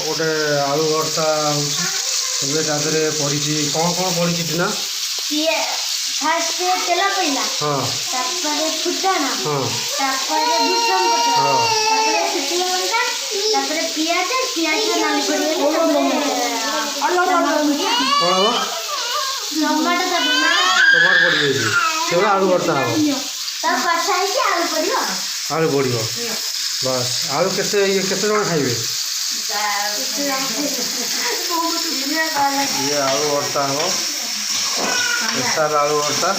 गोटे आलू भर्ता होते पड़ी कौन कौन पड़ी ना फास्ट तेल पड़ा हाँ तापर फुटाना हाँ तापर भूसम पत्र हाँ तापर शुक्ला लंका तापर पियाज पियाज नाली पड़ी कौन हम टमाटो दबना टमाटर पड़ जाए से आलू भर्ता हम तब कषा है आलू पड़ो आलू पड़ो बस आलू केते केते जन खाइबे ये आलू भर्ता हम स्पेशल आलू भर्ता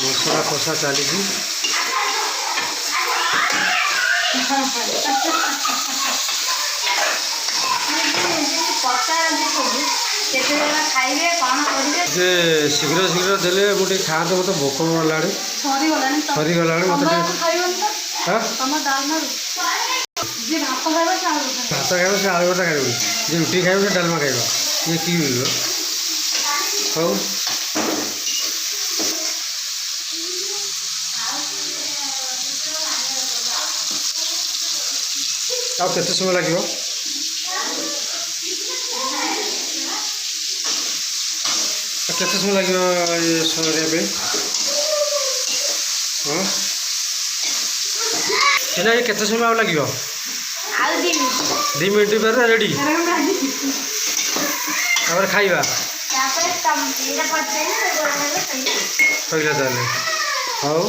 मसला कषा चली खाइबे कौन करिवे जे शीघ्र शीघ्र देले गोटे खाते मत भोक गलाणी सरीगला मत हाँ भात खाइब से आलू भर्ता खाइब जे रुटी खाइब से डालमा खाइब ये कि हौ आउ केते समय लगे केते समय लगे सरिया हाँ ना ये केते समय लगे 2 मिनट पर रेडी खाइबा सैला ताले हाँ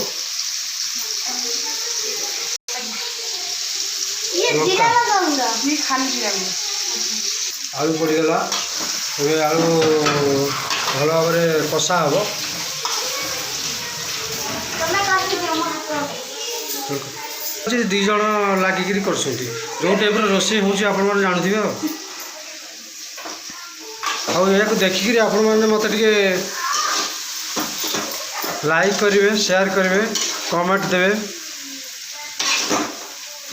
आलू पड़गला आलू भल भाव कषा हम दी जन लगिक कर जो टाइप रोषे हो जानते देखिक आपण मैंने मत लाइक करेंगे शेयर करेंगे कमेंट देवे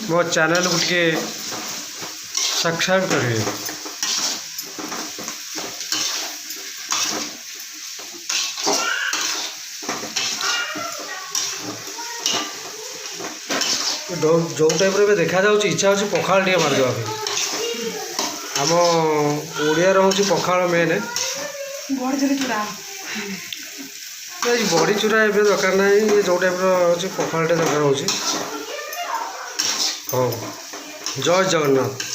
मो चैनल को सब्सक्राइब करेंगे जो टाइप देखा इच्छा हो पखाड़ टे मारिदेवा आम ओडिया हूँ पखाड़ मेन बड़ी चूरा ए दरकार ना जो टाइप पखाड़ टे दरकार हो जय जगन्नाथ।